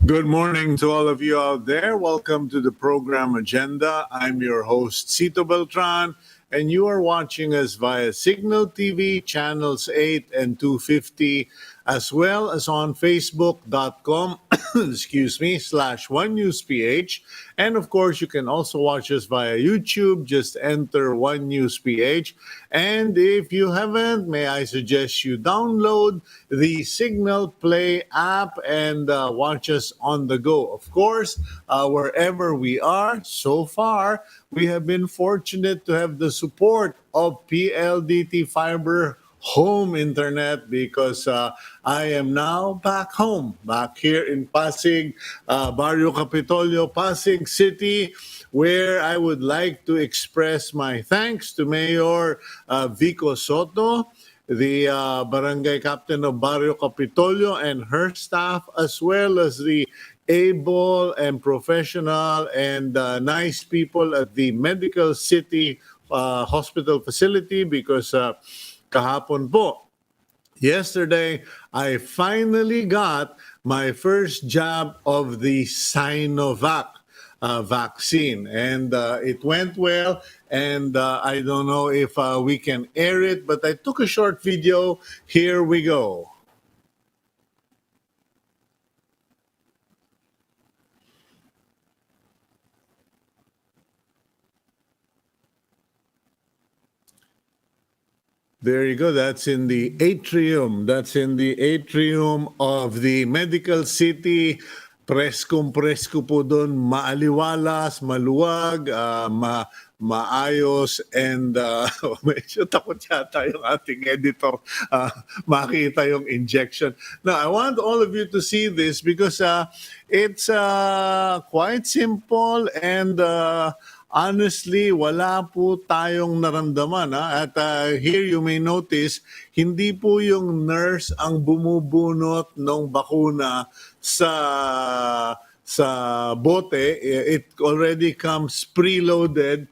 Good morning to all of you out there. Welcome to the program Agenda. I'm your host, Cito Beltran, and you are watching us via Signal TV, channels 8 and 250, as well as on Facebook.com, excuse me, /OneNewsPH. And of course, you can also watch us via YouTube. Just enter One News PH. And if you haven't, may I suggest you download the Signal Play app and watch us on the go. Of course, wherever we are, so far, we have been fortunate to have the support of PLDT Fiber home internet because I am now back home, back here in Pasig, Barrio Capitolio, Pasig City, where I would like to express my thanks to Mayor Vico Soto, the barangay captain of Barrio Capitolio and her staff, as well as the able and professional and nice people at the Medical City Hospital facility because kahapon po, yesterday, I finally got my first jab of the Sinovac vaccine. And it went well. And I don't know if we can air it, but I took a short video. Here we go. There you go. That's in the atrium. That's in the atrium of the Medical City. Preskong-presko po doon. Maaliwalas, maluwag, maayos, and medyo takot yata yung ating editor makita yung injection. Now, I want all of you to see this because it's quite simple and honestly, wala po tayong naramdaman. At here you may notice, hindi po yung nurse ang bumubunot ng bakuna sa bote. It already comes preloaded,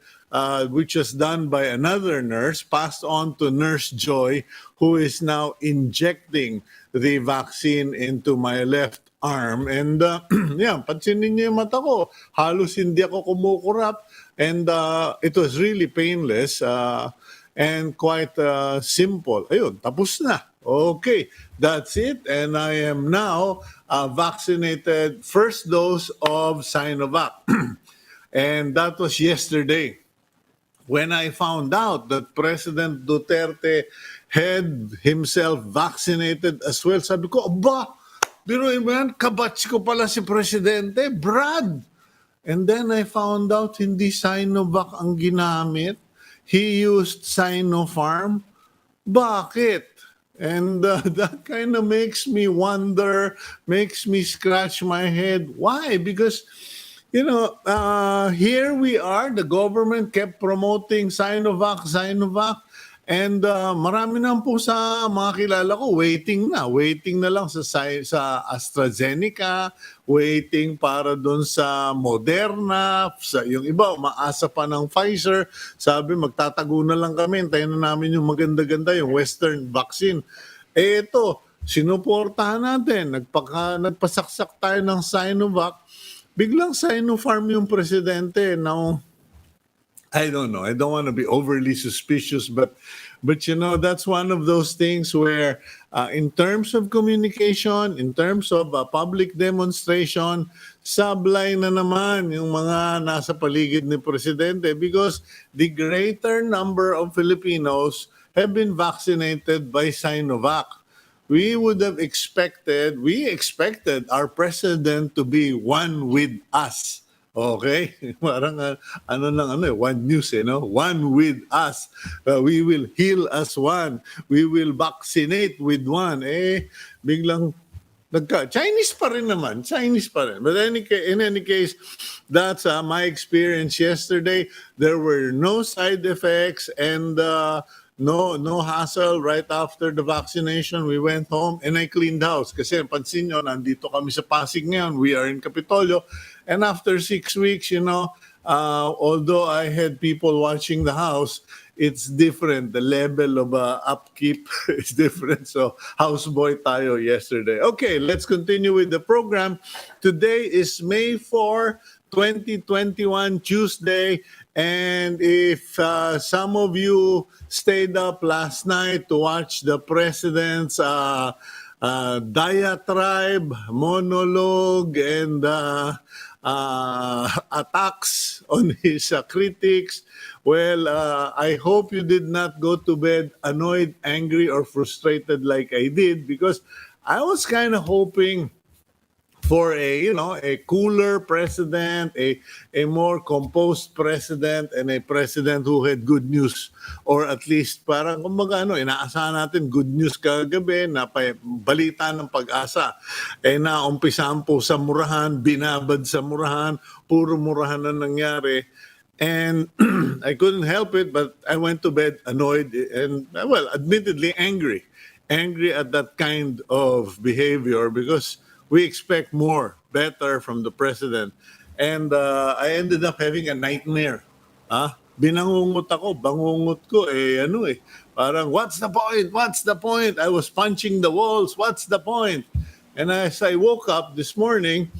which was done by another nurse, passed on to Nurse Joy, who is now injecting the vaccine into my left arm. And yeah, pansinin niyo yung mata ko. Halos hindi ako kumukurap. And it was really painless and quite simple. Ayun, tapos na. Okay, that's it. And I am now vaccinated, first dose of Sinovac. And that was yesterday. When I found out that President Duterte had himself vaccinated as well, sabi ko, aba, biruin mo yan, kabatch ko pala si Presidente, Brad. And then I found out hindi Sinovac ang ginamit. He used Sinopharm. Bakit? And that kind of makes me wonder, makes me scratch my head. Why? Because, you know, here we are, the government kept promoting Sinovac, and marami na po sa mga kilala ko, waiting na lang sa AstraZeneca, waiting para doon sa Moderna, yung iba, umaasa pa ng Pfizer, sabi magtatago na lang kami, hintayin na namin yung maganda-ganda, yung Western vaccine. Ito, sinuportahan natin, nagpasaksak tayo ng Sinovac, biglang Sinopharm yung presidente. Now, I don't know. I don't want to be overly suspicious, but you know, that's one of those things where, in terms of communication, in terms of public demonstration, sablay na naman yung mga nasa paligid ni Presidente because the greater number of Filipinos have been vaccinated by Sinovac. We expected our president to be one with us. Okay? Parang One News, no? One with us. We will heal as one. We will vaccinate with one. Biglang Chinese pa rin naman. But in any case, that's my experience yesterday. There were no side effects and no hassle right after the vaccination. We went home and I cleaned house. Kasi pansin nyo, nandito kami sa Pasig ngayon. We are in Capitolio. And after 6 weeks, you know, Although I had people watching the house, it's different. The level of upkeep is different. So houseboy tayo yesterday. Okay, let's continue with the program. Today is May 4, 2021, Tuesday. And if some of you stayed up last night to watch the president's diatribe, monologue, and attacks on his critics. Well, I hope you did not go to bed annoyed, angry, or frustrated like I did, because I was kind of hoping for a cooler president, a more composed president, and a president who had good news, or at least parang kumbaga inaasahan natin good news kagabi na balita ng pag-asa, naumpisahan po sa murahan, binabad sa murahan, puro murahan na nangyari. And I couldn't help it, but I went to bed annoyed and, well, admittedly angry at that kind of behavior, because we expect more, better from the president. And I ended up having a nightmare. Binangungot ako, bangungot ko, parang, what's the point? What's the point? I was punching the walls. What's the point? And as I woke up this morning,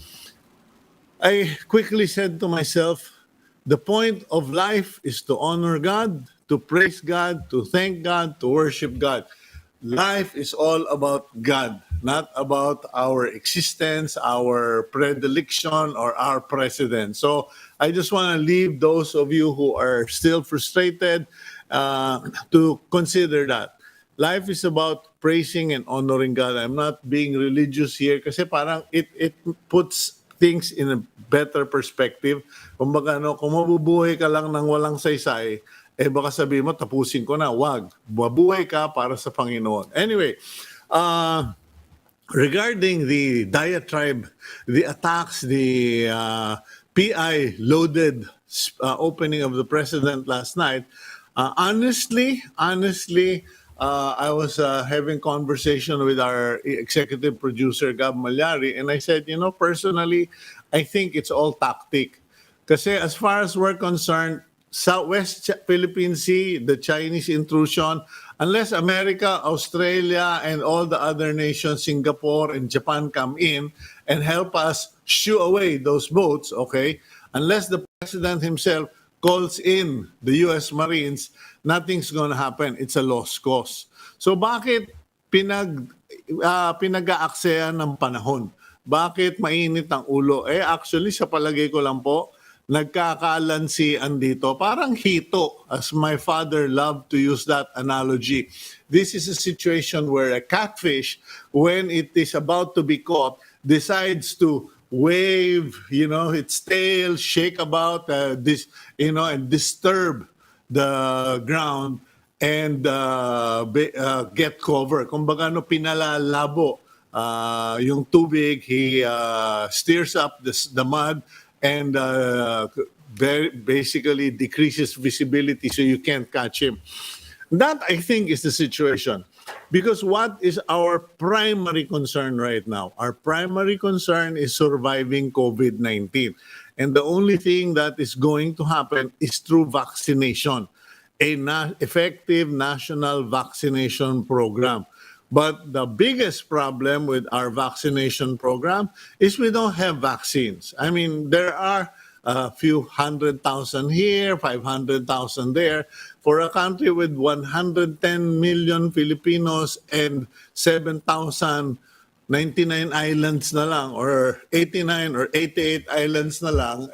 I quickly said to myself, the point of life is to honor God, to praise God, to thank God, to worship God. Life is all about God, not about our existence, our predilection, or our president. So I just want to leave those of you who are still frustrated to consider that. Life is about praising and honoring God. I'm not being religious here kasi parang it puts things in a better perspective. Kumbaga, kung mabubuhay ka lang ng walang saysay, baka sabihin mo, tapusin ko na. Wag. Mabuhay ka para sa Panginoon. Anyway, regarding the diatribe, the attacks, the PI-loaded opening of the president last night, honestly, I was having conversation with our executive producer, Gab Malyari, and I said, personally, I think it's all tactic. Kasi as far as we're concerned, Southwest Philippine Sea, the Chinese intrusion, unless America, Australia, and all the other nations, Singapore and Japan, come in and help us shoo away those boats, okay, unless the president himself calls in the U.S. Marines, nothing's going to happen. It's a lost cause. So bakit pinag-aaksehan ng panahon? Bakit mainit ang ulo? Actually, sa palagay ko lang po, nagkakalansian dito. Parang hito, as my father loved to use that analogy. This is a situation where a catfish, when it is about to be caught, decides to wave, its tail, shake about and disturb the ground and get cover. Kumbaga, pinalalabo yung tubig, he steers up the mud and basically decreases visibility so you can't catch him. That, I think, is the situation. Because what is our primary concern right now? Our primary concern is surviving COVID-19. And the only thing that is going to happen is through vaccination, effective national vaccination program. But the biggest problem with our vaccination program is we don't have vaccines. I mean, there are a few 100,000 here, 500,000 there. For a country with 110 million Filipinos and 7,099 islands na lang, or 89 or 88 islands na lang,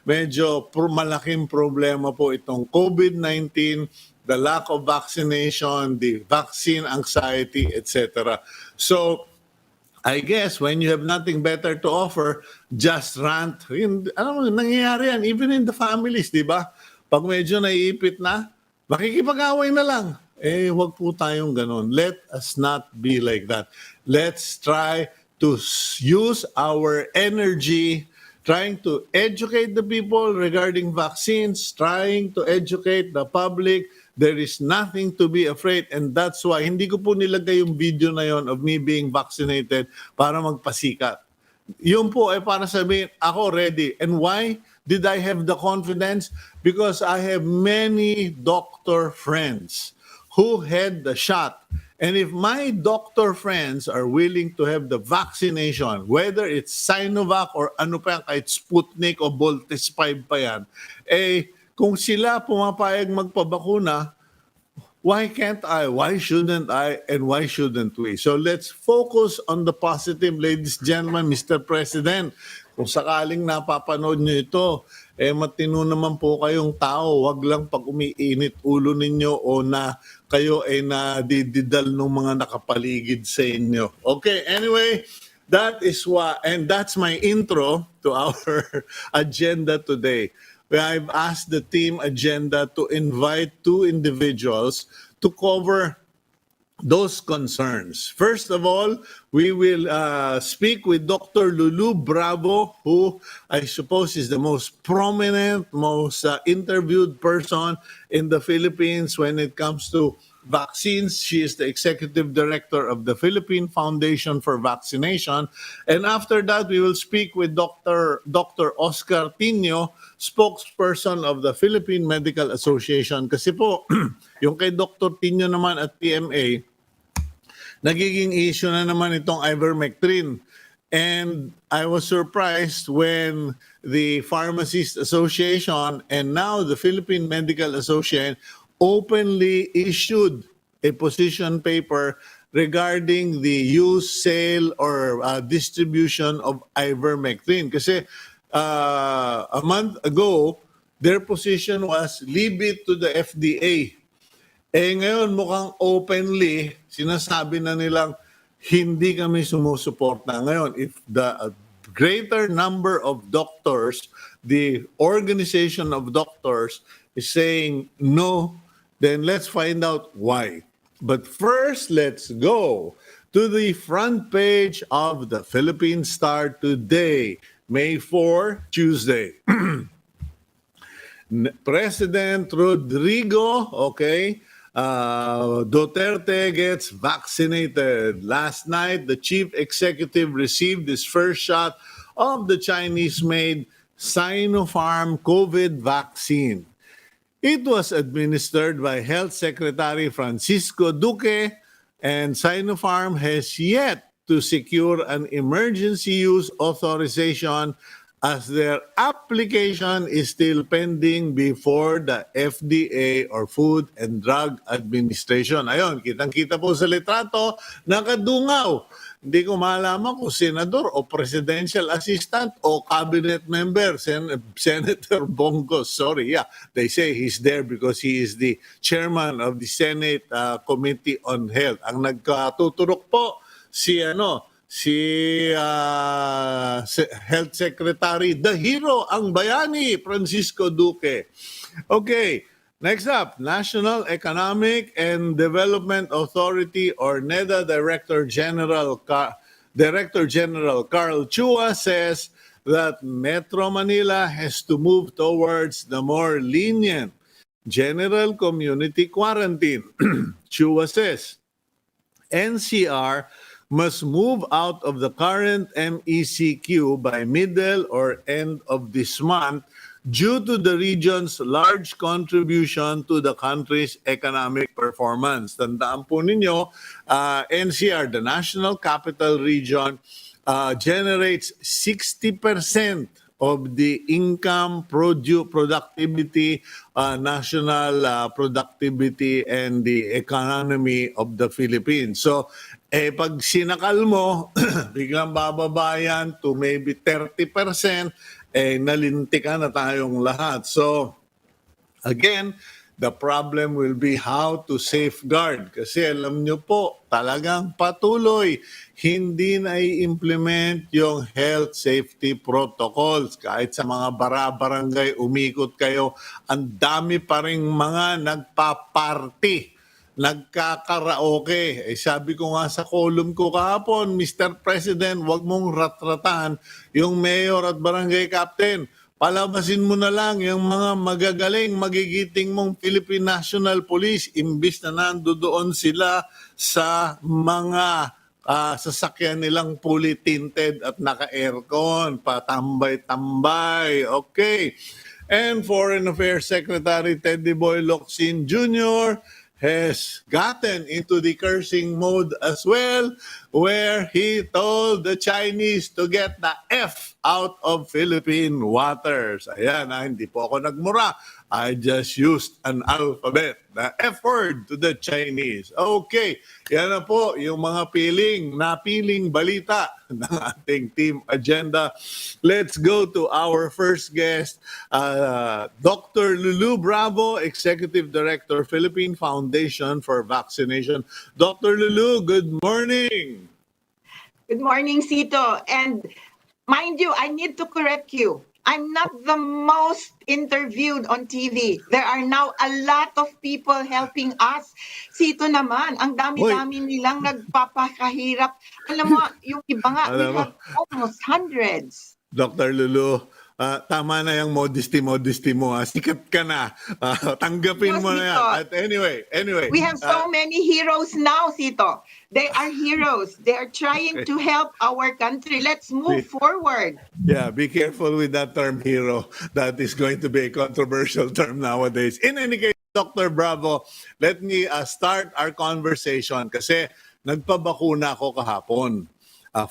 medyo malaking problema po itong COVID-19, the lack of vaccination, the vaccine anxiety, etc. So, I guess when you have nothing better to offer, just rant. Alam mo, nangyayari yan, even in the families, di ba? Pag medyo naiipit na, makikipag-away na lang. Wag po tayong ganun. Let us not be like that. Let's try to use our energy trying to educate the people regarding vaccines, trying to educate the public. There is nothing to be afraid, and that's why hindi ko po nilagay yung video na yon of me being vaccinated para magpasikat. Yun po ay para sabihin, ako ready. And why? did I have the confidence? Because I have many doctor friends who had the shot. And if my doctor friends are willing to have the vaccination, whether it's Sinovac or ano pa yan, kahit Sputnik o Voltes 5 pa yan, eh, kung sila pumapayag magpabakuna, why can't I? Why shouldn't I? And why shouldn't we? So let's focus on the positive, ladies and gentlemen, Mr. President. Kung sakaling napapanood nyo ito, eh matino naman po kayong tao. Wag lang pag umiinit ulo ninyo o na kayo ay nadididal ng mga nakapaligid sa inyo. Okay, anyway, that is why, and that's my intro to our agenda today. I've asked the team agenda to invite two individuals to cover those concerns. First of all, we will speak with Dr. Lulu Bravo, who I suppose is the most prominent, most interviewed person in the Philippines when it comes to vaccines. She is the executive director of the Philippine Foundation for Vaccination. And after that, we will speak with Dr. Oscar Tinio, spokesperson of the Philippine Medical Association. Kasi po, yung kay Dr. Tinio naman at PMA, nagiging issue na naman itong Ivermectin. And I was surprised when the Pharmacist Association and now the Philippine Medical Association openly issued a position paper regarding the use, sale, or distribution of Ivermectin. Kasi a month ago, their position was leave it to the FDA. Eh ngayon mukhang openly sinasabi na nilang hindi kami sumusuporta. Ngayon, if the greater number of doctors, the organization of doctors is saying no, then let's find out why. But first, let's go to the front page of the Philippine Star today, May 4, Tuesday. President Rodrigo, Duterte gets vaccinated. Last night, the chief executive received his first shot of the Chinese-made Sinopharm COVID vaccine. It was administered by Health Secretary Francisco Duque, and Sinopharm has yet to secure an emergency use authorization as their application is still pending before the FDA or Food and Drug Administration. Ayun, kitang-kita po sa litrato, nakadungaw. Hindi ko malaman kung senador o presidential assistant o cabinet member, Senator Bongo. Sorry, they say he's there because he is the chairman of the Senate Committee on Health. Ang nagkatuturok po si Health Secretary, the hero, ang bayani, Francisco Duque. Okay, next up, National Economic and Development Authority or NEDA Director General Carl Chua says that Metro Manila has to move towards the more lenient general community quarantine. Chua says NCR must move out of the current MECQ by middle or end of this month due to the region's large contribution to the country's economic performance. Tandaan po ninyo, NCR, the National Capital Region, generates 60% of the income, productivity, national productivity, and the economy of the Philippines. So, pag sinakal mo, biglang bababa yan to maybe 30%, nalintikan na tayong lahat. So, again, the problem will be how to safeguard. Kasi alam nyo po, talagang patuloy, hindi na i-implement yung health safety protocols. Kahit sa mga bara-barangay, umikot kayo, ang dami pa rin mga nagpa-party, nagkakaraoke. Sabi ko nga sa column ko kahapon, Mr. President, wag mong ratratan yung mayor at barangay captain. Palabasin mo na lang yung mga magagaling, magigiting mong Philippine National Police imbis na nandoon sila sa mga sasakyan nilang fully tinted at naka-aircon, patambay-tambay. Okay. And Foreign Affairs Secretary Teddy Boy Locsin Jr. has gotten into the cursing mode as well, where he told the Chinese to get the F out of Philippine waters. Ayan, hindi po ako nagmura. I just used an alphabet, the F word to the Chinese. Okay, yan na po yung mga napiling balita ng ating team agenda. Let's go to our first guest, Dr. Lulu Bravo, Executive Director, Philippine Foundation for Vaccination. Dr. Lulu, good morning. Good morning, Cito. And mind you, I need to correct you. I'm not the most interviewed on TV. There are now a lot of people helping us. Sito naman, ang dami-dami nilang nagpapakahirap. Alam mo, yung iba nga, we have almost hundreds. Dr. Lulu, tama na yung modesty mo. Sikat ka na. Tanggapin mo na yan. At anyway. We have so many heroes now, Sito. They are heroes. They are trying to help our country. Let's move forward. Yeah, be careful with that term hero. That is going to be a controversial term nowadays. In any case, Dr. Bravo, let me start our conversation kasi nagpabakuna ako kahapon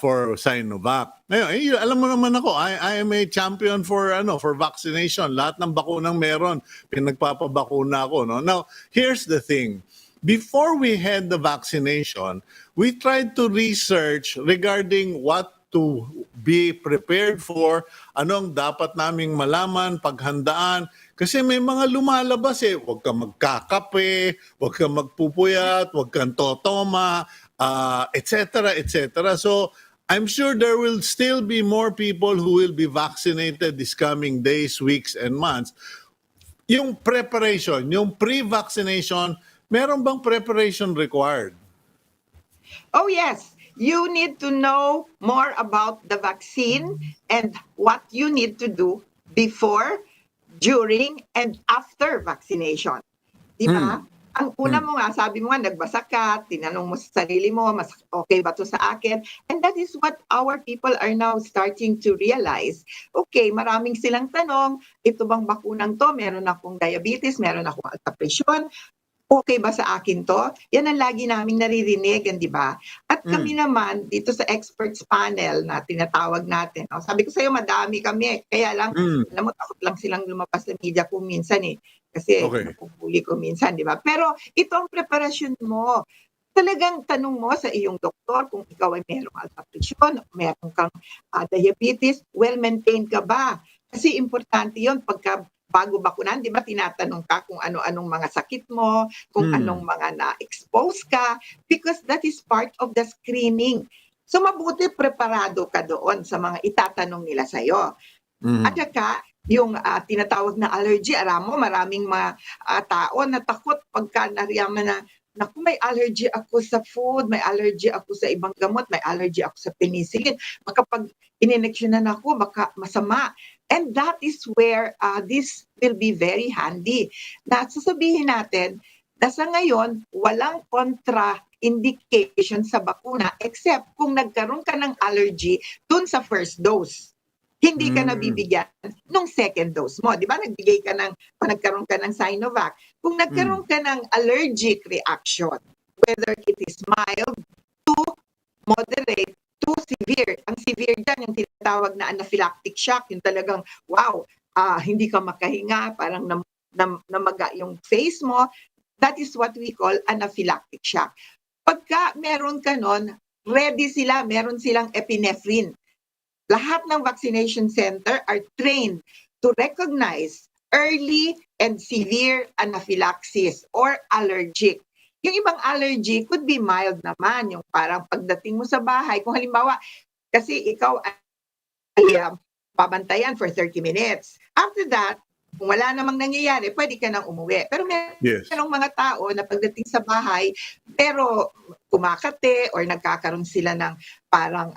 for Sinovac. Ngayon, alam mo naman ako, I am a champion for vaccination. Lahat ng bakunang meron, pinagpapabakuna ako, no? Now, here's the thing. Before we had the vaccination, we tried to research regarding what to be prepared for, anong dapat naming malaman, paghandaan. Kasi may mga lumalabas huwag kang magkakape, huwag kang magpupuyat, huwag kang totoma, etc., etc. So, I'm sure there will still be more people who will be vaccinated this coming days, weeks, and months. Yung preparation, yung pre-vaccination, meron bang preparation required? Oh, yes. You need to know more about the vaccine and what you need to do before, during, and after vaccination. Di ba? Ang una mo nga, sabi mo nga, nagbasa ka, tinanong mo sa sarili mo, mas okay ba to sa akin? And that is what our people are now starting to realize. Okay, maraming silang tanong, ito bang bakunang to? Meron akong diabetes, meron akong alta presyon, okay ba sa akin to? Yan ang lagi naming naririnig, di ba? At kami naman, dito sa experts panel na tinatawag natin, sabi ko sa'yo, madami kami. Kaya lang, alam mo, takot lang silang lumabas sa media kung minsan Kasi napupuli ko minsan, di ba? Pero ito ang preparasyon mo. Talagang tanong mo sa iyong doktor kung ikaw ay merong alta presyon, meron kang diabetes, well-maintained ka ba? Kasi importante yon pagka bago bakunan, di ba, tinatanong ka kung ano-anong mga sakit mo, kung anong mga na-expose ka, because that is part of the screening. So mabuti preparado ka doon sa mga itatanong nila sa'yo. At saka, yung tinatawag na allergy, alam mo, maraming mga tao na takot pagka nariyaman na, naku, may allergy ako sa food, may allergy ako sa ibang gamot, may allergy ako sa penicillin. Baka pag ininectionan ako, baka masama. And that is where this will be very handy. Na sasabihin natin, na sa ngayon, walang contraindication sa bakuna except kung nagkaroon ka ng allergy dun sa first dose. Hindi ka nabibigyan nung second dose mo. Di ba? Nagkaroon ka ng Sinovac. Kung nagkaroon ka ng allergic reaction, whether it is mild to moderate to severe. Ang severe dyan, yung tinatawag na anaphylactic shock, yung talagang, wow, hindi ka makahinga, parang namaga yung face mo. That is what we call anaphylactic shock. Pagka meron ka nun, ready sila, meron silang epinephrine. Lahat ng vaccination center are trained to recognize early and severe anaphylaxis or allergic. Yung ibang allergy could be mild naman, yung parang pagdating mo sa bahay, kung halimbawa, kasi ikaw ay pabantayan for 30 minutes. After that, kung wala namang nangyayari, pwede ka nang umuwi. Pero merong mga tao na pagdating sa bahay, pero kumakate or nagkakaroon sila ng parang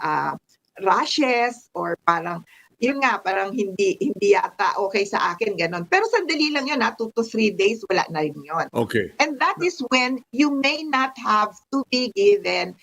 rashes or parang yun nga, parang hindi yata okay sa akin, ganon. Pero sandali lang yun, 2 to 3 days, wala na rin yun. Okay. And that is when you may not have to be given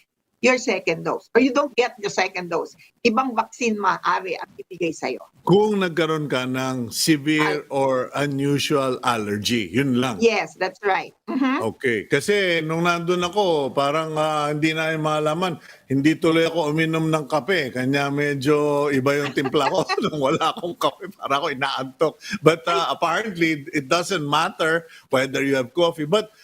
your second dose or you don't get the second dose, ibang vaccine maaari ang ibigay sa'yo. Kung nagkaroon ka ng severe or unusual allergy, yun lang. Yes, that's right. Okay. Kasi nung nandun ako, parang hindi na malaman. Hindi tuloy ako uminom ng kape. Kanya medyo iba yung timpla ko nung wala akong kape. Para ako inaantok. But apparently, it doesn't matter whether you have coffee. But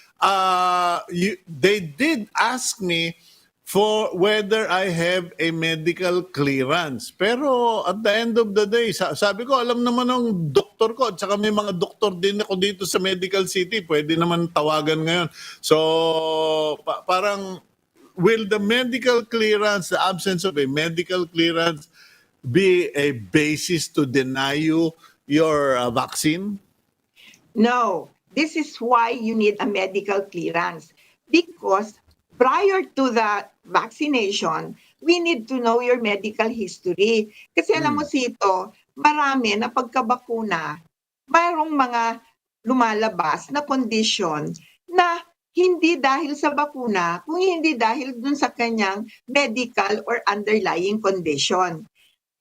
they did ask me for whether I have a medical clearance. Pero at the end of the day, sabi ko, alam naman ng doktor ko, at saka may mga doktor din ako dito sa Medical City, pwede naman tawagan ngayon. So, parang, will the medical clearance, the absence of a medical clearance, be a basis to deny you your vaccine? No, this is why you need a medical clearance. Because prior to the vaccination, we need to know your medical history. Kasi alam mo, Sito, marami na pagkabakuna, mayroong mga lumalabas na condition na hindi dahil sa bakuna, kung hindi dahil dun sa kanyang medical or underlying condition.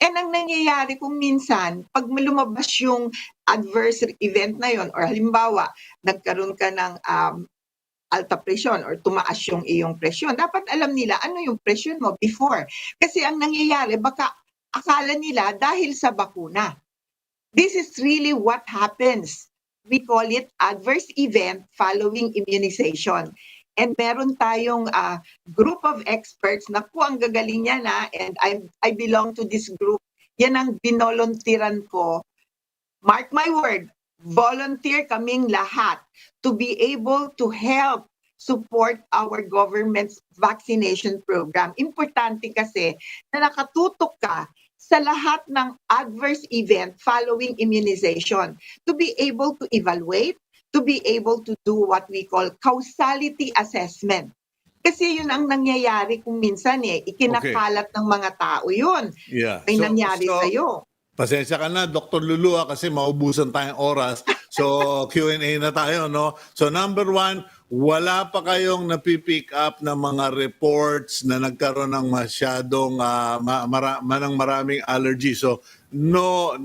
And ang nangyayari kung minsan, pag lumabas yung adverse event na yon, or halimbawa, nagkaroon ka ng alta presyon or tumaas yung iyong presyon, dapat alam nila ano yung presyon mo before. Kasi ang nangyayari, baka akala nila dahil sa bakuna. This is really what happens. We call it adverse event following immunization. And meron tayong group of experts na po ang gagaling niya na, and I belong to this group. Yan ang binoluntiran ko. Mark my word, volunteer kaming lahat to be able to help support our government's vaccination program. Importante kasi na nakatutok ka sa lahat ng adverse event following immunization to be able to evaluate, to be able to do what we call causality assessment. Kasi yun ang nangyayari kung minsan ikinakalat ng mga tao yun. Yeah. May nangyari sa'yo. Pasensya ka na, Dr. Lulu, kasi maubusan tayong oras. So, Q&A na tayo, no? So, number one, wala pa kayong napipick up na mga reports na nagkaroon ng masyadong, maraming allergy. So, no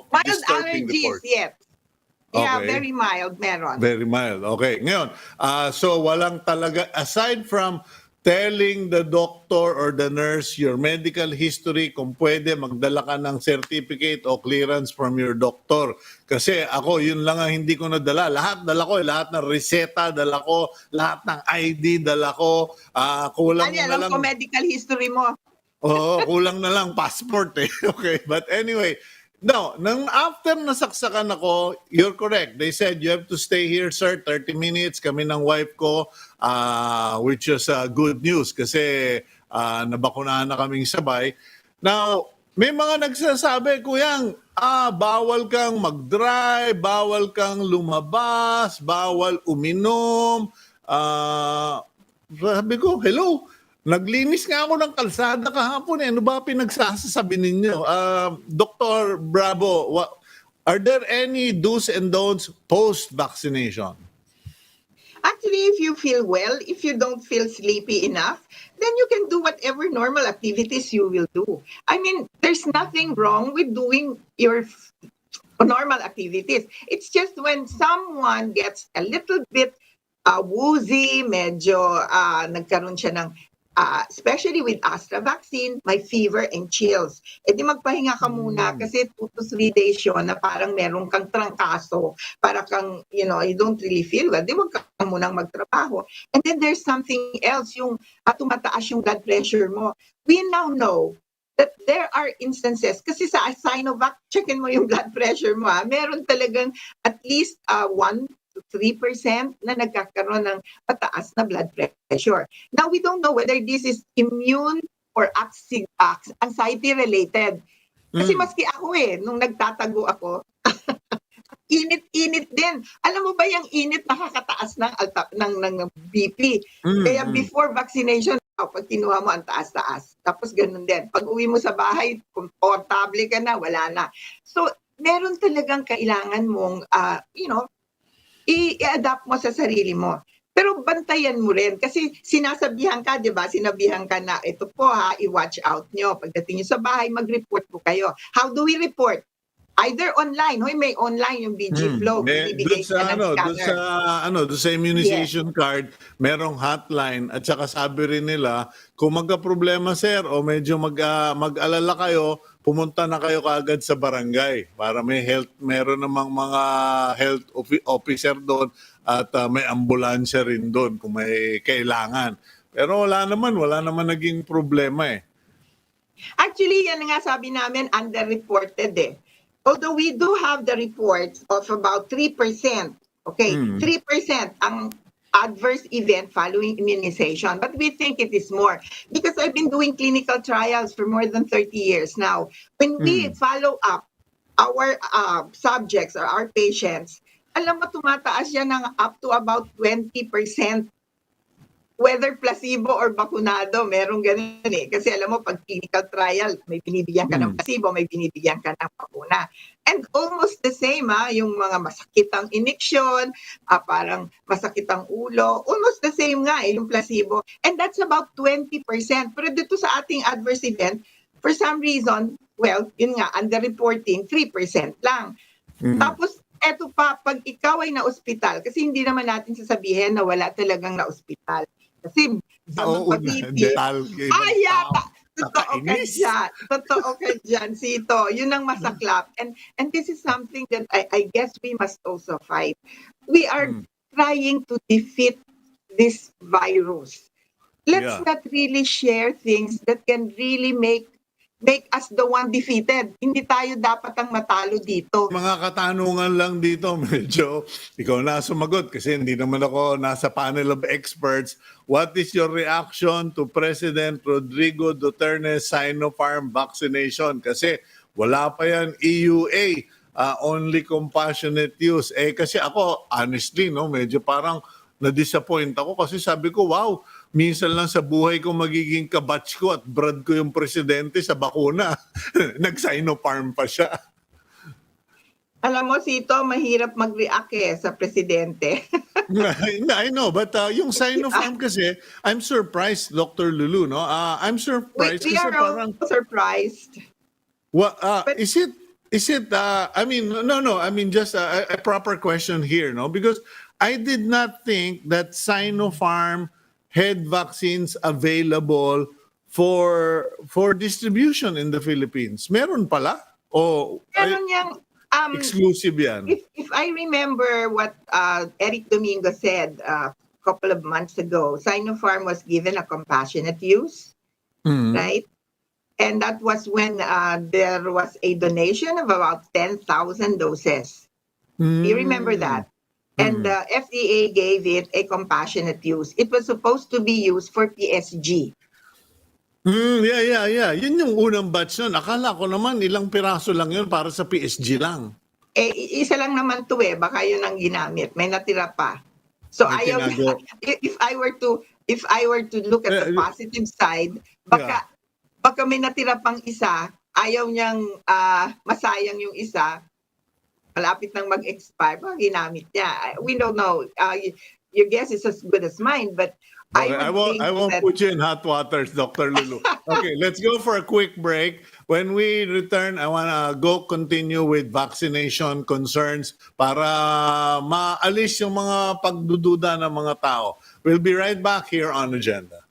Mild disturbing allergies, report. yes. Yeah, Okay. very mild, meron. Very mild. Okay. Ngayon, so walang talaga, aside from telling the doctor or the nurse your medical history, kung pwede, magdala ka ng certificate o clearance from your doctor. Kasi ako, yun lang ang hindi ko nadala. Lahat dala ko, lahat ng reseta dala ko, lahat ng ID dala ko. Kulang na Alam lang. ko medical history mo. Oo, kulang na lang passport eh. Okay, but anyway, no, nang after nasaksakan ako, you're correct. They said, you have to stay here, sir, 30 minutes. Kami ng wife ko, which is good news kasi nabakunahan na kaming sabay. Now, may mga nagsasabi, Kuyang, bawal kang mag-drive, bawal kang lumabas, bawal uminom. Sabi ko, hello, naglinis nga ako ng kalsada kahapon eh. Ano ba pinagsasabi ninyo? Dr. Bravo, are there any do's and don'ts post-vaccination? Actually, if you feel well, if you don't feel sleepy enough, then you can do whatever normal activities you will do. I mean, there's nothing wrong with doing your normal activities. It's just when someone gets a little bit woozy, medyo nagkaroon siya ng especially with Astra vaccine, may fever and chills. E di magpahinga ka muna kasi 2 to 3 days yun na parang meron kang trangkaso, para kang, you don't really feel well. Di wag ka munang magtrabaho. And then there's something else, yung tumataas yung blood pressure mo. We now know that there are instances, kasi sa Sinovac, checkin mo yung blood pressure mo. Meron talagang at least 1 to 3% na nagkakaroon ng mataas na blood pressure. Now, we don't know whether this is immune or anxiety-related. Kasi maski ako nung nagtatago ako, init-init din. Alam mo ba yung init nakakataas ng BP? Kaya before vaccination, pag kinuha mo ang taas-taas. Tapos ganun din. Pag uwi mo sa bahay, komportable ka na, wala na. So, meron talagang kailangan mong, i-adapt mo sa sarili mo. Pero bantayan mo rin kasi sinasabihan ka, 'di ba? Sinabihan ka na, ito po ha, i-watch out nyo. Pagdating nyo sa bahay, mag-report po kayo. How do we report? Either online. Hoy, may online yung BG Flow. Doon Bibigay ka sa ng scanner. doon sa Yes. immunization card, merong hotline at saka sabi rin nila kung magka-problema sir o medyo mag-alala kayo, pumunta na kayo kaagad sa barangay para meron namang mga health officer doon at may ambulansya rin doon kung may kailangan. Pero wala naman naging problema eh. Actually, yan nga sabi namin, underreported eh. Although we do have the reports of about 3%, okay, 3% ang adverse event following immunization. But we think it is more because I've been doing clinical trials for more than 30 years now. When we follow up our subjects or our patients, alam mo, tumataas yan ng up to about 20%. Whether placebo or bakunado, merong ganun eh. Kasi alam mo, pag clinical trial, may binibigyan ka ng placebo, may binibigyan ka ng bakuna. And almost the same, yung mga masakit ang injection, parang masakit ang ulo, almost the same nga yung placebo. And that's about 20%. Pero dito sa ating adverse event, for some reason, well, yun nga, underreporting, 3% lang. Tapos, eto pa, pag ikaw ay na-ospital, kasi hindi naman natin sasabihin na wala talagang na-ospital. Kasi totoo ka dyan, Cito. Yun ang masaklap. And this is something that I guess we must also fight. We are trying to defeat this virus. Let's not really share things that can really make us the one defeated. Hindi tayo dapat ang matalo dito. Mga katanungan lang dito, medyo ikaw na sumagot kasi hindi naman ako nasa panel of experts. What is your reaction to President Rodrigo Duterte Sinopharm vaccination? Kasi wala pa yan EUA, only compassionate use. Kasi ako, honestly, no, medyo parang na-disappoint ako kasi sabi ko, wow, minsan lang sa buhay ko magiging kabatch ko at brad ko yung presidente sa bakuna. Nag-Sinopharm pa siya. Alam mo, Cito, mahirap mag-react sa presidente. I know, but yung Sinopharm kasi, I'm surprised, Dr. Lulu, no? I'm surprised we kasi are parang... all surprised. Is it, I mean, no, I mean, just a proper question here, no? Because I did not think that Sinopharm had vaccines available for distribution in the Philippines. Meron pala? O Meron yang exclusive yan? If I remember what Eric Domingo said a couple of months ago, Sinopharm was given a compassionate use, right? And that was when there was a donation of about 10,000 doses. Do you remember that? And the FDA gave it a compassionate use. It was supposed to be used for PSG. Yeah. Yun yung unang batch nun. Akala ko naman ilang piraso lang yun para sa PSG lang. Isa lang naman to baka yun ang ginamit. May natira pa. So if I were to look at the positive side, baka may natira pang isa, ayaw niyang masayang yung isa, malapit nang mag-expire, ginamit niya. We don't know. Your guess is as good as mine, but I won't put you in hot waters, Dr. Lulu. Okay, let's go for a quick break. When we return, I want to continue with vaccination concerns para maalis yung mga pagdududa ng mga tao. We'll be right back here on Agenda.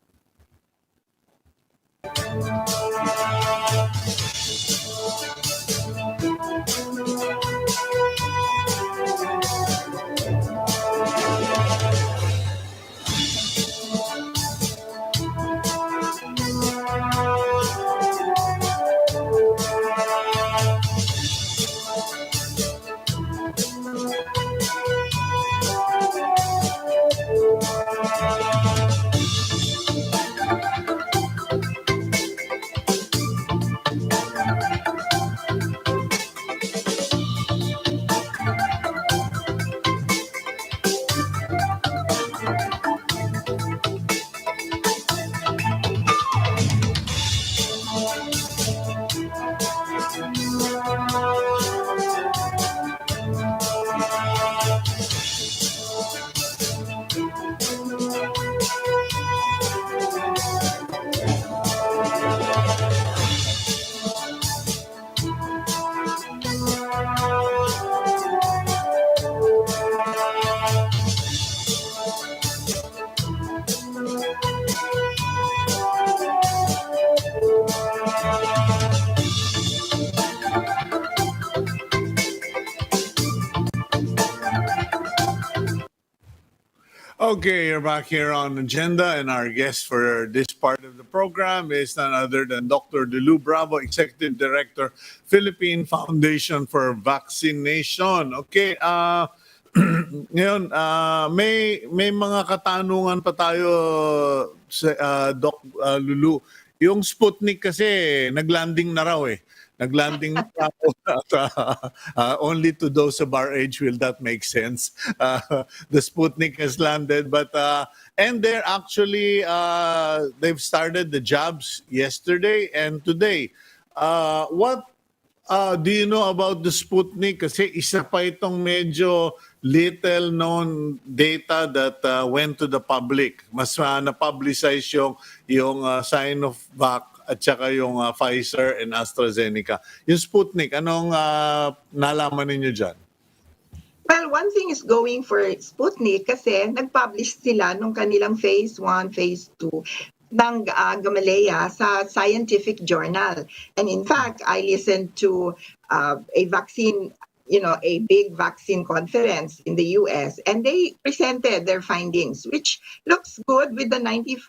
Okay, you're back here on Agenda, and our guest for this part of the program is none other than Dr. Lulu Bravo, Executive Director, Philippine Foundation for Vaccination. Okay, ngayon, may mga katanungan pa tayo sa Doc Lulu. Yung Sputnik kasi naglanding na raw eh. Naglanding na raw. At, only to those of our age will that make sense. The Sputnik has landed, but and they're actually they've started the jobs yesterday and today. What do you know about the Sputnik? Kasi isa pa itong medyo little known data that went to the public. Mas na-publicize yung Sinovac at saka yung Pfizer and AstraZeneca. Yung Sputnik, anong nalaman ninyo dyan? Well, one thing is going for Sputnik kasi nag-publish sila nung kanilang phase 1, phase 2 ng Gamaleya sa scientific journal. And in fact, I listened to a vaccine, a big vaccine conference in the US, and they presented their findings, which looks good with the 90%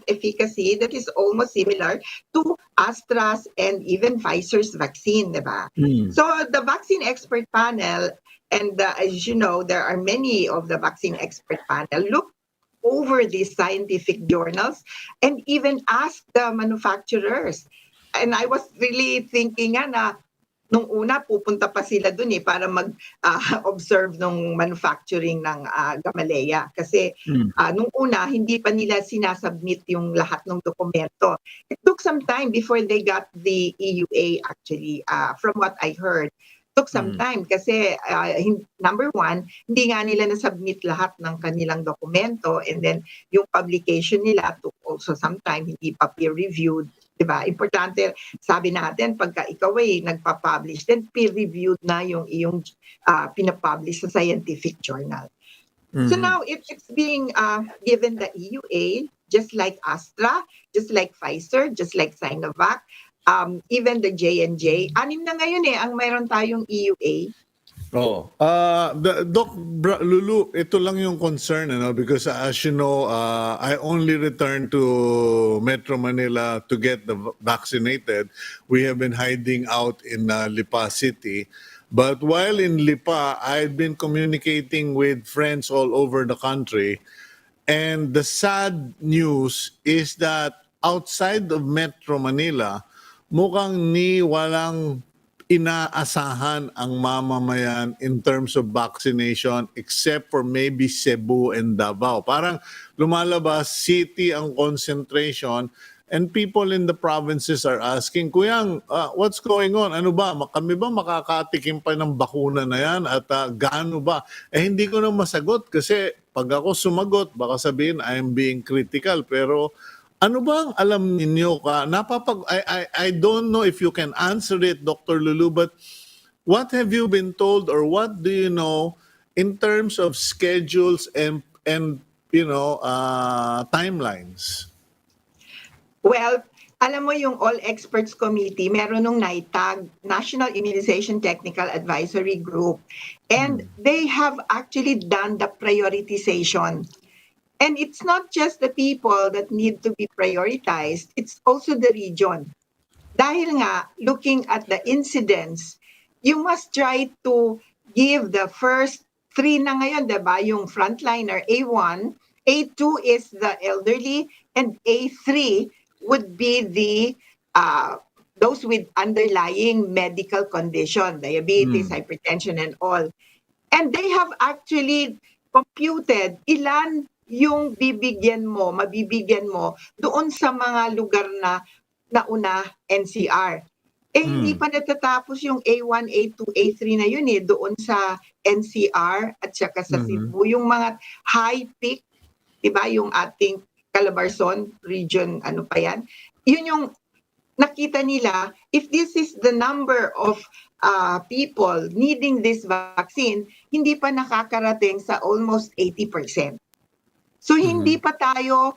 efficacy that is almost similar to Astra's and even Pfizer's vaccine, diba? So the vaccine expert panel, and as you know, there are many of the vaccine expert panel, look over these scientific journals and even ask the manufacturers. And I was really thinking na nung una pupunta pa sila dun para mag-observe nung manufacturing ng Gamaleya. Kasi nung una, hindi pa nila sinasubmit yung lahat ng dokumento. It took some time before they got the EUA actually, from what I heard. Took some time kasi number one, hindi nga nila na-submit lahat ng kanilang dokumento, and then yung publication nila took also some time, hindi pa peer-reviewed. Diba? Importante, sabi natin, pagka ikaw ay nagpa-publish, then peer-reviewed na yung iyong pinapublish sa scientific journal. So now it's being given the EUA, just like Astra, just like Pfizer, just like Sinovac, even the J&J. 6 na ngayon ang mayroon tayong EUA. Oh, Doc Lulu, ito lang yung concern, because as you know, I only returned to Metro Manila to get vaccinated. We have been hiding out in Lipa City. But while in Lipa, I've been communicating with friends all over the country. And the sad news is that outside of Metro Manila, mukhang walang inaasahan ang mamamayan in terms of vaccination except for maybe Cebu and Davao. Parang lumalabas city ang concentration, and people in the provinces are asking, Kuyang, what's going on? Ano ba? Kami ba makakatikim pa ng bakuna na yan? At gaano ba? Hindi ko na masagot kasi pag ako sumagot, baka sabihin I'm being critical. Pero ano ba ang alam ninyo I don't know if you can answer it, Dr. Lulu, but what have you been told or what do you know in terms of schedules and timelines? Well, alam mo yung All Experts Committee, meron nung NITAG, National Immunization Technical Advisory Group, and they have actually done the prioritization. And it's not just the people that need to be prioritized, it's also the region. Dahil nga, looking at the incidence, you must try to give the first 3 na ngayon, diba? Yung frontliner, A1, A2 is the elderly, and A3 would be the those with underlying medical condition, diabetes, hypertension, and all. And they have actually computed ilan yung mabibigyan mo doon sa mga lugar na nauna NCR. Hindi pa natatapos yung A1, A2, A3 na yun doon sa NCR at saka sa Cebu. Yung mga high peak, diba, yung ating Calabarzon region, ano pa yan, yun yung nakita nila, if this is the number of people needing this vaccine, hindi pa nakakarating sa almost 80%. So hindi pa tayo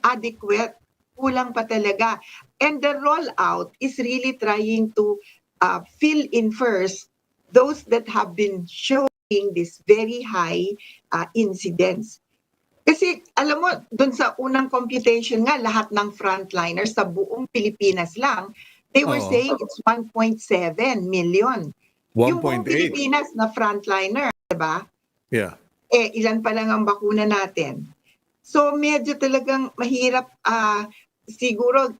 adequate, kulang pa talaga. And the rollout is really trying to fill in first those that have been showing this very high incidence. Kasi alam mo, dun sa unang computation nga, lahat ng frontliners sa buong Pilipinas lang, they were Oo. saying it's 1.7 million. Yung buong 1.8. Pilipinas na frontliner, di ba? Yeah. Ilan pa lang ang bakuna natin. So medyo talagang mahirap, siguro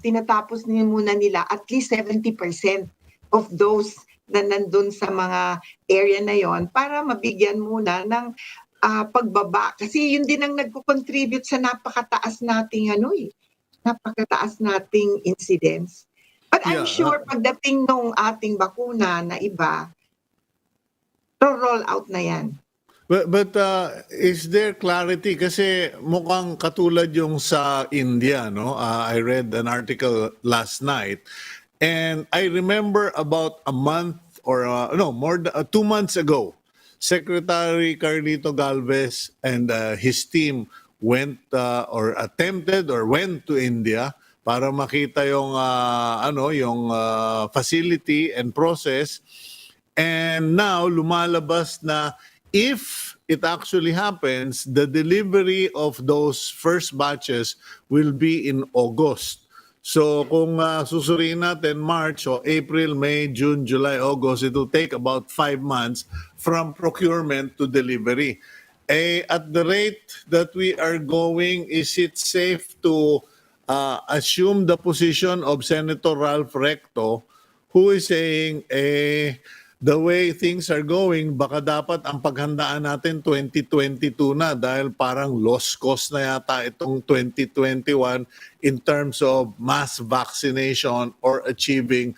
tinatapos muna nila at least 70% of those na nandun sa mga area na yon para mabigyan muna ng pagbaba. Kasi yun din ang nagko-contribute sa napakataas nating incidence. But I'm Yeah. sure pagdating nung ating bakuna na iba, roll out na yan. But is there clarity? Kasi mukhang katulad yung sa India, no? I read an article last night, and I remember about a month or no, more than 2 months ago, Secretary Carlito Galvez and his team went or attempted or went to India para makita yung yung facility and process. And now, lumalabas na if it actually happens, the delivery of those first batches will be in August. So kung susuriin natin March o April, May, June, July, August, it will take about 5 months from procurement to delivery. At the rate that we are going, is it safe to assume the position of Senator Ralph Recto, who is saying, the way things are going, baka dapat ang paghandaan natin 2022 na dahil parang lost cause na yata itong 2021 in terms of mass vaccination or achieving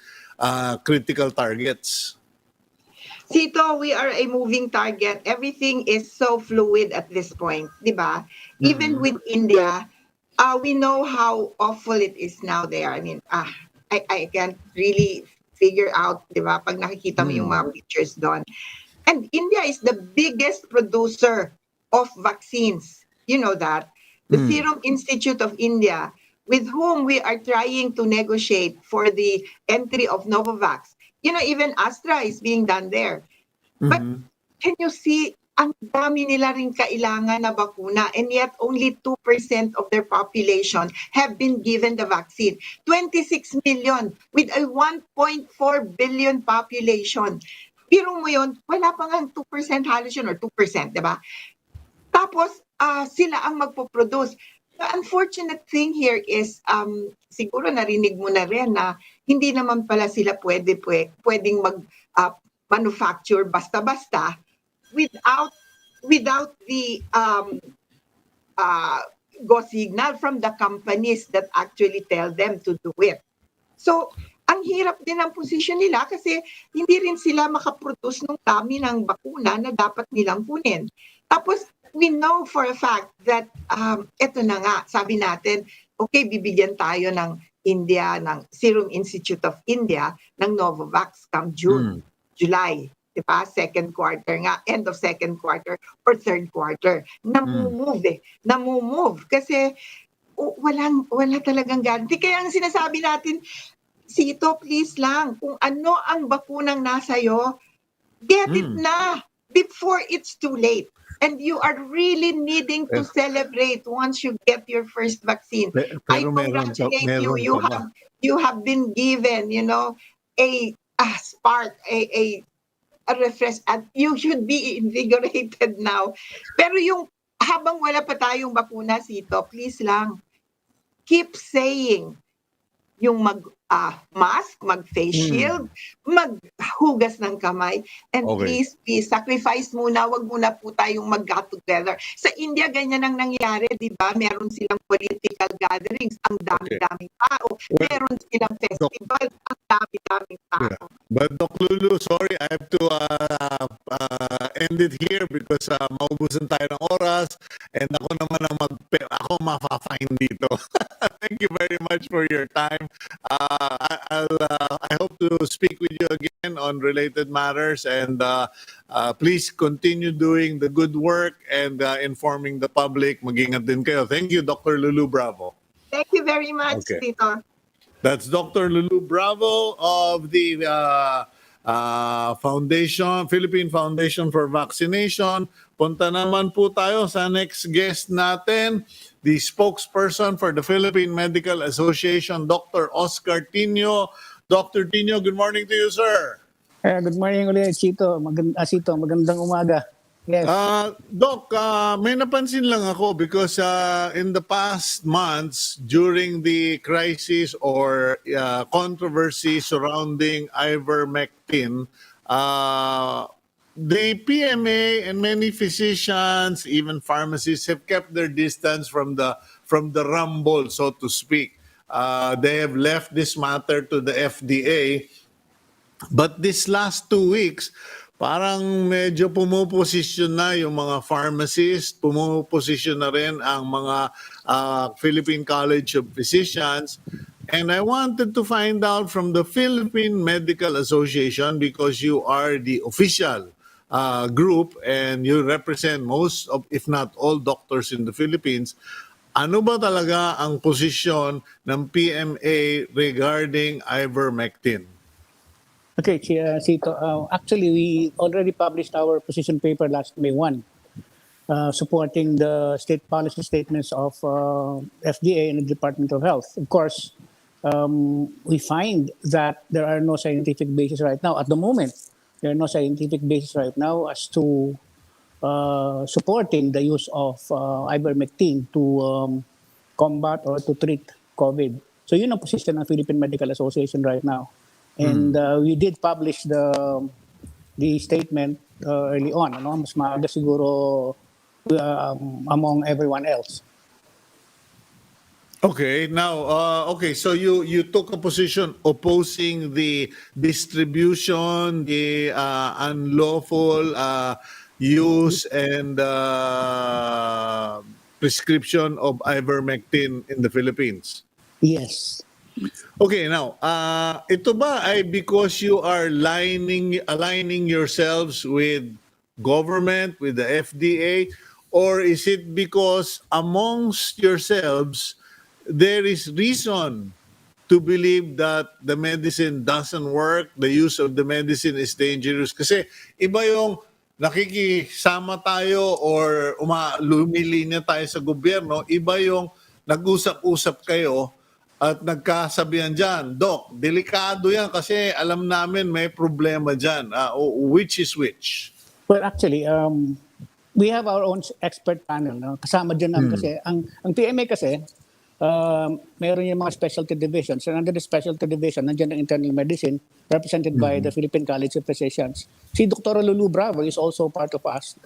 critical targets? Sito, we are a moving target. Everything is so fluid at this point, di ba? Even with India, we know how awful it is now there. I mean, I can't really figure out, di ba, pag nakikita mo yung mga pictures doon. And India is the biggest producer of vaccines. You know that. The Serum Institute of India, with whom we are trying to negotiate for the entry of Novavax. You know, even Astra is being done there. But can you see, ang dami nila rin kailangan na bakuna, and yet only 2% of their population have been given the vaccine. 26 million with a 1.4 billion population. Biro mo yun, wala pa nga 2% halos yun, or 2%, di ba? Tapos, sila ang magpo-produce. The unfortunate thing here is, siguro narinig mo na rin na hindi naman pala sila pwedeng manufacture basta-basta without the go signal from the companies that actually tell them to do it. So, ang hirap din ang posisyon nila kasi hindi rin sila makaproduce ng dami ng bakuna na dapat nilang kunin. Tapos, we know for a fact that eto na nga, sabi natin, okay, bibigyan tayo ng India, ng Serum Institute of India, ng Novavax come June, July, di ba? Second quarter nga, end of second quarter or third quarter. Namumove. Kasi wala talagang guarantee. Kaya ang sinasabi natin, Sito, please lang, kung ano ang bakunang nasa'yo, get it na before it's too late. And you are really needing to celebrate once you get your first vaccine. I congratulate you. You have been given, a spark, a refresh, and you should be invigorated now. Pero yung habang wala pa tayong bakuna, Sito, please lang, keep saying yung mask, mag-face shield, maghugas ng kamay, and please, sacrifice muna, wag muna po tayong mag-got together. Sa India, ganyan ang nangyari, di ba? Meron silang political gatherings, ang dami-daming tao. Meron silang festival, ang dami-daming tao. But Doc Lulu, sorry, I have to end it here because maubusan tayo ng oras and ako naman ang ako mafa-fine dito. Thank you very much for your time. I hope to speak with you again on related matters, and please continue doing the good work and informing the public. Mag-ingat din kayo. Thank you, Dr. Lulu Bravo. Thank you very much, Tito. That's Dr. Lulu Bravo of the Philippine Foundation for Vaccination. punta naman po tayo sa next guest natin, the spokesperson for the Philippine Medical Association, Dr. Oscar Tinio. Dr. Tinio, good morning to you, sir. Good morning ulit, Cito. Cito, magandang umaga. Yes. Doc, may napansin lang ako because in the past months, during the crisis or controversy surrounding Ivermectin, the PMA and many physicians, even pharmacists, have kept their distance from the rumble, so to speak. They have left this matter to the FDA. But this last 2 weeks, parang medyo pumuposisyon na yung mga pharmacists, pumuposisyon na rin ang mga Philippine College of Physicians. And I wanted to find out from the Philippine Medical Association, because you are the official group and you represent most of, if not all, doctors in the Philippines. Ano ba talaga ang posisyon ng PMA regarding Ivermectin? Okay, Cito. Actually, we already published our position paper last May 1, supporting the state policy statements of FDA and the Department of Health. Of course, we find that there are no scientific basis right now. At the moment, there are no scientific basis right now as to supporting the use of Ivermectin to combat or to treat COVID. So yun ang position ng Philippine Medical Association right now. And we did publish the statement early on, ano? Mas maaga siguro among everyone else. Okay, now, so you took a position opposing the distribution, the unlawful use and prescription of Ivermectin in the Philippines. Yes. Okay, now, ito ba ay because you are aligning yourselves with government, with the FDA, or is it because amongst yourselves there is reason to believe that the medicine doesn't work, the use of the medicine is dangerous? Kasi iba yung nakikisama tayo or lumilinya tayo sa gobyerno, iba yung nag-usap-usap kayo at nagkasabihan dyan, Doc, delikado yan kasi alam namin may problema dyan. Which is which? Well, actually, we have our own expert panel. No? Kasama dyan kasi, ang PMA kasi, mayroon yung mga specialty divisions. And under the specialty division, nandiyan ang internal medicine represented by the Philippine College of Physicians. Si Dr. Lulu Bravo is also part of us.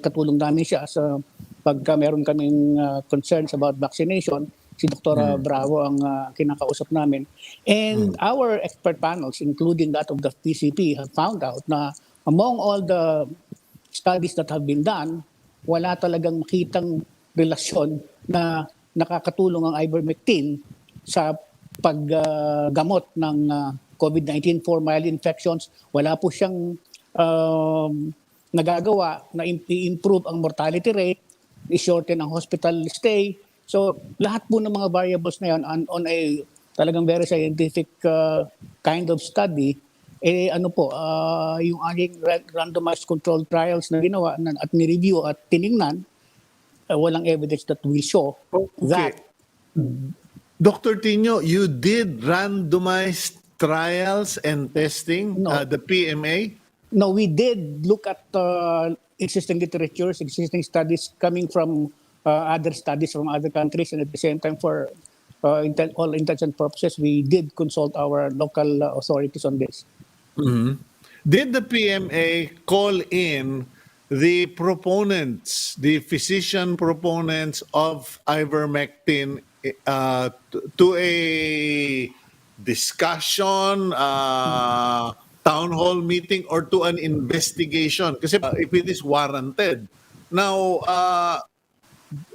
Katulong namin siya sa pagka meron kaming concerns about vaccination. Si Dr. Bravo ang kinakausap namin. And our expert panels, including that of the PCP, have found out na among all the studies that have been done, wala talagang makitang relasyon na nakakatulong ang Ivermectin sa paggamot ng COVID-19 for mild infections. Wala po siyang nagagawa na i-improve ang mortality rate, i-shorten ang hospital stay. So lahat po ng mga variables na yan on a talagang very scientific kind of study, yung aking randomized controlled trials na ginawa at ni-review at tiningnan, walang evidence that will show that. Dr. Tinio, you did randomized trials and testing, the PMA? No, we did look at existing literatures, existing studies coming from other studies from other countries, and at the same time, for all intents and purposes, we did consult our local authorities on this. Did the PMA call in the proponents, the physician proponents of Ivermectin to a discussion, town hall meeting, or to an investigation? Kasi if it is warranted. Now,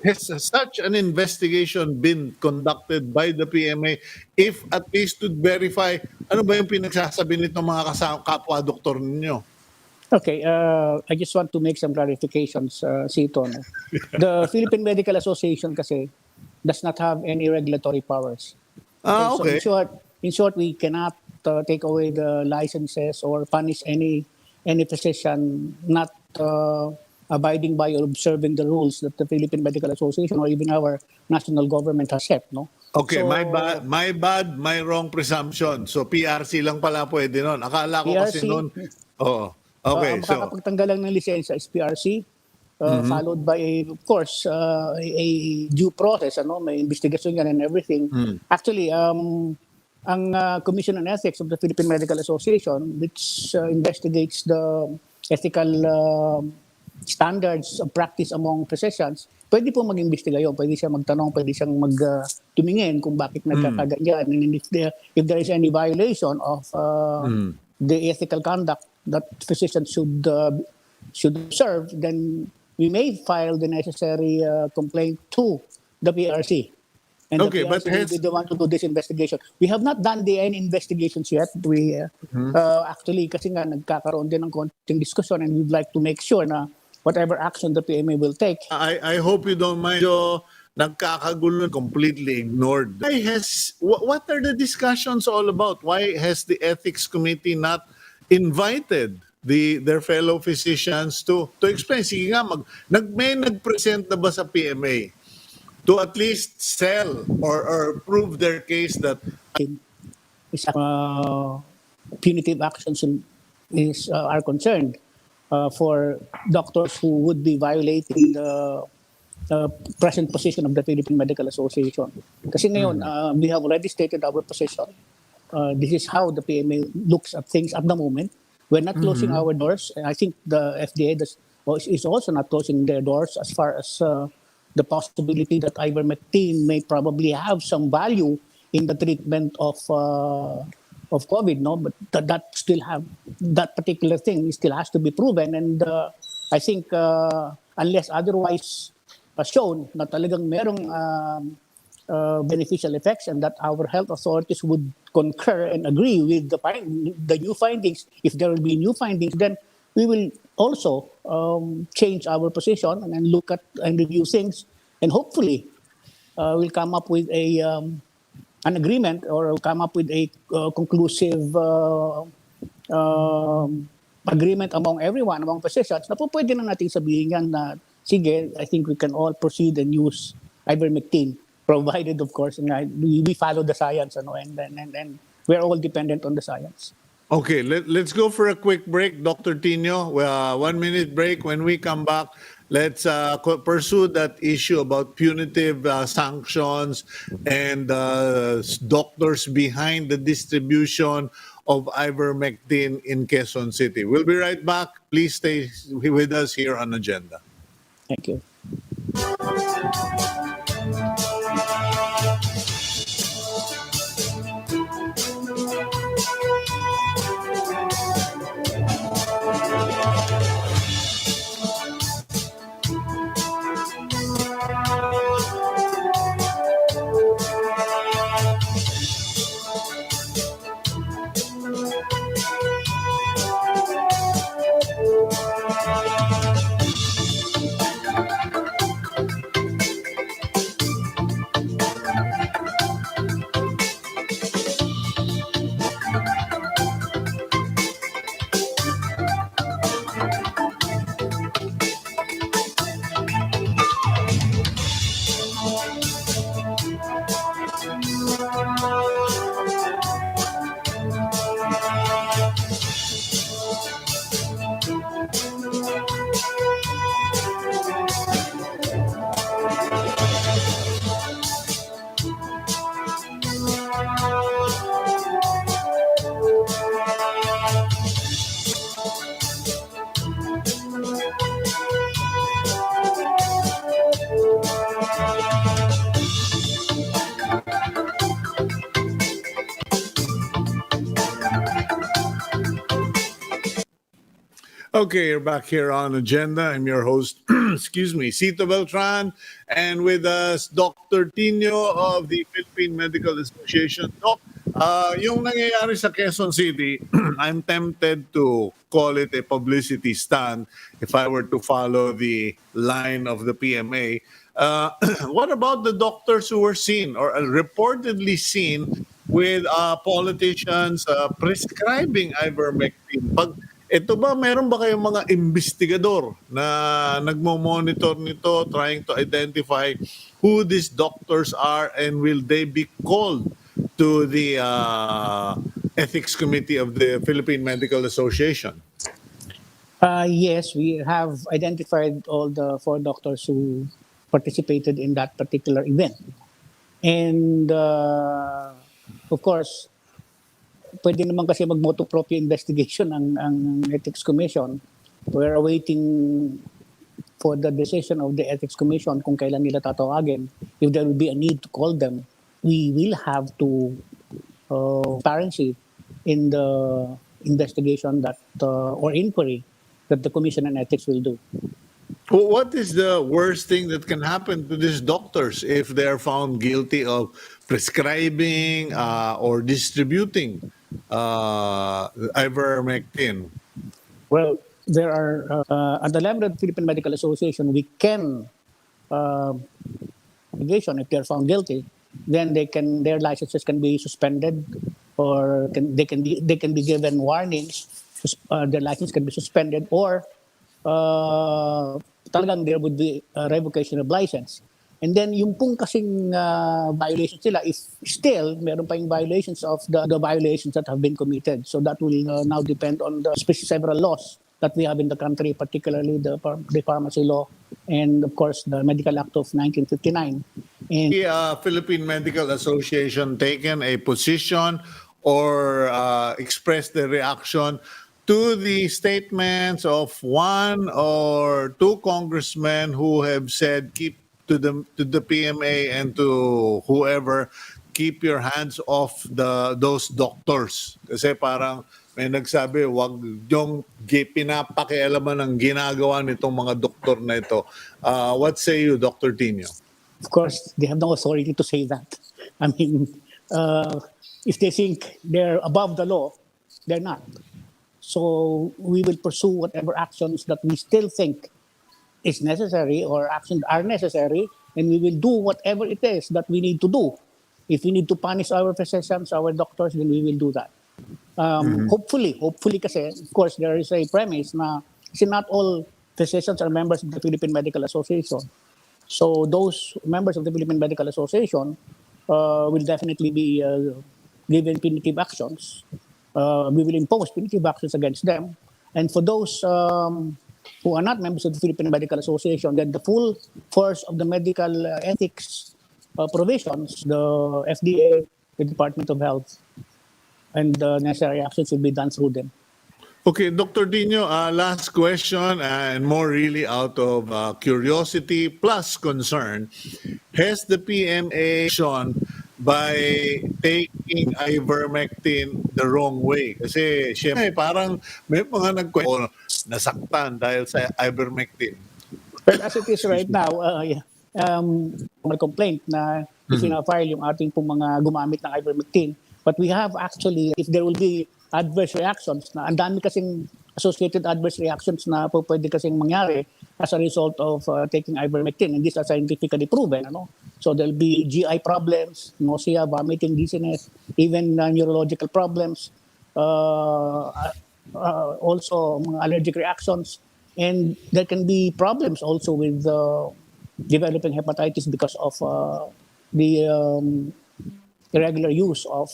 has such an investigation been conducted by the PMA, if at least to verify ano ba yung pinagsasabi nitong mga kapwa-doktor ninyo? Okay, I just want to make some clarifications, Cito. No? The Philippine Medical Association kasi does not have any regulatory powers. Okay. So in short, we cannot take away the licenses or punish any physician not abiding by or observing the rules that the Philippine Medical Association or even our national government has set, no? Okay, So, my bad, my wrong presumption. So PRC lang pala pwede nun. Akala ko kasi PRC, nun, oo. ang Okay, so, makakapagtanggal lang ng lisensya is PRC, followed by, of course, a due process, ano, may investigation yan and everything. Actually, ang Commission on Ethics of the Philippine Medical Association, which investigates the ethical standards of practice among physicians, pwede po mag-imbestiga yun. Pwede siya magtanong, pwede siyang tumingin kung bakit nagkakaganyan. And if there is any violation of the ethical conduct that physicians should observe, then we may file the necessary complaint to the PRC. And Okay, the but PRC will be the one to do this investigation. We have not done any investigations yet. We actually, kasi nga nagkakaroon din ng konting discussion, and we'd like to make sure na whatever action the PMA will take. I hope you don't mind. So, nagkakagulo, completely ignored. What are the discussions all about? Why has the ethics committee not invited their fellow physicians to explain? Sige nga, may nag-present na ba sa PMA to at least sell or prove their case that Is punitive actions are concerned for doctors who would be violating the present position of the Philippine Medical Association. Kasi ngayon, we have already stated our position. This is how the PMA looks at things at the moment. We're not closing our doors. And I think the FDA is also not closing their doors as far as the possibility that Ivermectin may probably have some value in the treatment of COVID, no? But that particular thing still has to be proven, and I think unless otherwise shown na talagang merong beneficial effects and that our health authorities would concur and agree with the new findings, if there will be new findings, then we will also change our position and look at and review things, and hopefully we'll come up with an agreement or come up with a conclusive agreement among everyone, among physicians, na po pwede na natin sabihin yan na, sige, I think we can all proceed and use Ivermectin, provided, of course, na we follow the science, ano, and we're all dependent on the science. Okay, let's go for a quick break, Dr. Tinio. 1 minute break. When we come back, let's pursue that issue about punitive sanctions and doctors behind the distribution of Ivermectin in Quezon City. We'll be right back. Please stay with us here on Agenda. Thank you. Okay, you're back here on Agenda. I'm your host, excuse me, Cito Beltran, and with us, Dr. Tinio of the Philippine Medical Association. Doc, yung nangyayari sa Quezon City, I'm tempted to call it a publicity stunt if I were to follow the line of the PMA. What about the doctors who were seen or reportedly seen with politicians prescribing ivermectin? Ito ba, meron ba kayong mga investigador na nagmo-monitor nito, trying to identify who these doctors are, and will they be called to the ethics committee of the Philippine Medical Association? Yes, we have identified all the 4 doctors who participated in that particular event. And of course, pwede naman kasi mag-motu proprio investigation ang Ethics Commission. We're awaiting for the decision of the Ethics Commission kung kailan nila tatawagin. If there will be a need to call them, we will have to transparency in the investigation that or inquiry that the Commission on Ethics will do. What is the worst thing that can happen to these doctors if they are found guilty of prescribing or distributing ivermectin? Well, there are at the level of the Philippine Medical Association, we can obligation if they are found guilty, then their licenses can be suspended, or they can be given warnings. Their license can be suspended, or talagang there would be a revocation of license. And then yung pong kasing violations sila, if still meron pa yung violations of the violations that have been committed. So that will now depend on the several laws that we have in the country, particularly the pharmacy law and of course the Medical Act of 1959. And The Philippine Medical Association taken a position or expressed the reaction to the statements of 1 or 2 congressmen who have said, keep to the PMA and to whoever, keep your hands off those doctors. Kasi parang may nagsabi, wag yung pinapakialaman ang ginagawa nitong mga doktor na ito. What say you, Dr. Tinio? of course, they have no authority to say that. I mean, if they think they're above the law, they're not. So we will pursue whatever actions that we still think is necessary or actions are necessary, and we will do whatever it is that we need to do. If we need to punish our physicians, our doctors, then we will do that. Hopefully kasi, of course, there is a premise na not all physicians are members of the Philippine Medical Association. So those members of the Philippine Medical Association will definitely be given punitive actions. We will impose punitive actions against them. And for those who are not members of the Philippine Medical Association, then the full force of the medical ethics provisions, the FDA, the Department of Health, and the necessary actions will be done through them. Okay, Dr. Dino, last question, and more really out of curiosity plus concern. Has the PMA shown by taking ivermectin the wrong way? Kasi syempre parang may mga nagkwento nasaktan dahil sa ivermectin. Well, as it is right now, may complaint na sinafile yung ating pong mga gumamit ng ivermectin. But we have actually, if there will be adverse reactions, na ang dami kasing associated adverse reactions na po pwede kasing mangyari as a result of taking ivermectin. And these are scientifically proven. Ano? So there'll be GI problems, nausea, vomiting, dizziness, even neurological problems, also mga allergic reactions. And there can be problems also with developing hepatitis because of the irregular use of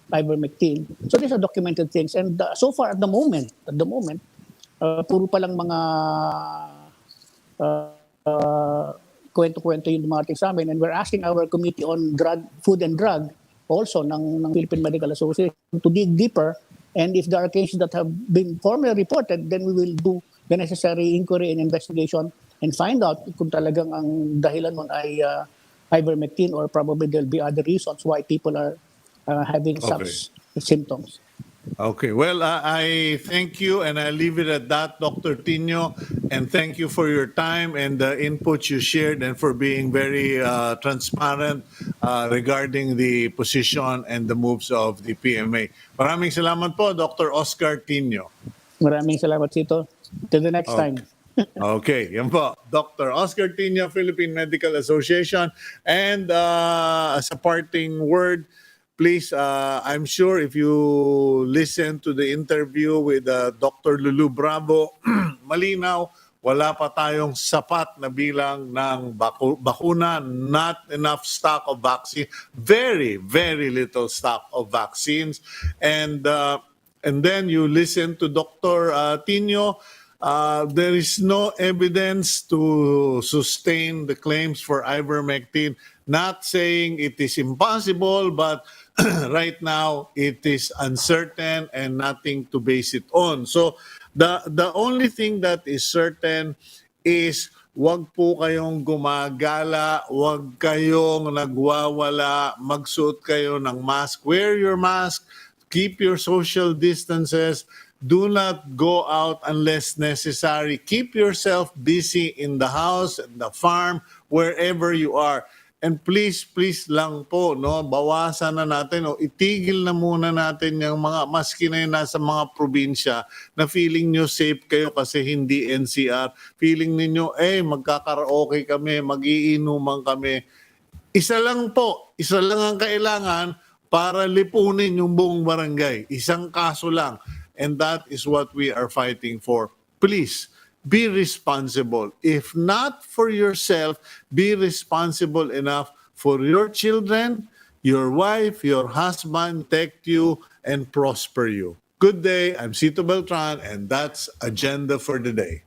ivermectin. So these are documented things. And so far at the moment, puro pa lang mga kwento-kwento yung dumating sa amin. And we're asking our Committee on Food and Drug also ng Philippine Medical Association to dig deeper. And if there are cases that have been formally reported, then we will do the necessary inquiry and investigation and find out kung talagang ang dahilan nun ay ivermectin, or probably there'll be other reasons why people are having such symptoms. Okay, well, I thank you, and I leave it at that, Dr. Tinio, and thank you for your time and the input you shared, and for being very transparent regarding the position and the moves of the PMA. Maraming salamat po, Dr. Oscar Tinio. Maraming salamat, Cito. Till the next time. Okay, yan po. Dr. Oscar Tinio, Philippine Medical Association. And as a parting word, please, I'm sure if you listen to the interview with Dr. Lulu Bravo, malinaw, wala pa tayong sapat na bilang ng bakuna, not enough stock of vaccine, very, very little stock of vaccines. And then you listen to Dr. Tinio, there is no evidence to sustain the claims for ivermectin, not saying it is impossible, but right now it is uncertain and nothing to base it on. So the only thing that is certain is wag po kayong gumagala, wag kayong nagwawala, magsuot kayo ng mask, wear your mask, keep your social distances, do not go out unless necessary. Keep yourself busy in the house, in the farm, wherever you are. And please, please lang po, no, bawasan na natin o itigil na muna natin yung mga, maski na yun nasa mga probinsya na feeling nyo safe kayo kasi hindi NCR. Feeling ninyo, magkakaraoke kami, magiinuman kami. Isa lang po, isa lang ang kailangan para lipunin yung buong barangay. Isang kaso lang. And that is what we are fighting for. Please, be responsible. If not for yourself, be responsible enough for your children, your wife, your husband, protect you and prosper you. Good day. I'm Cito Beltran, and that's Agenda for the Day.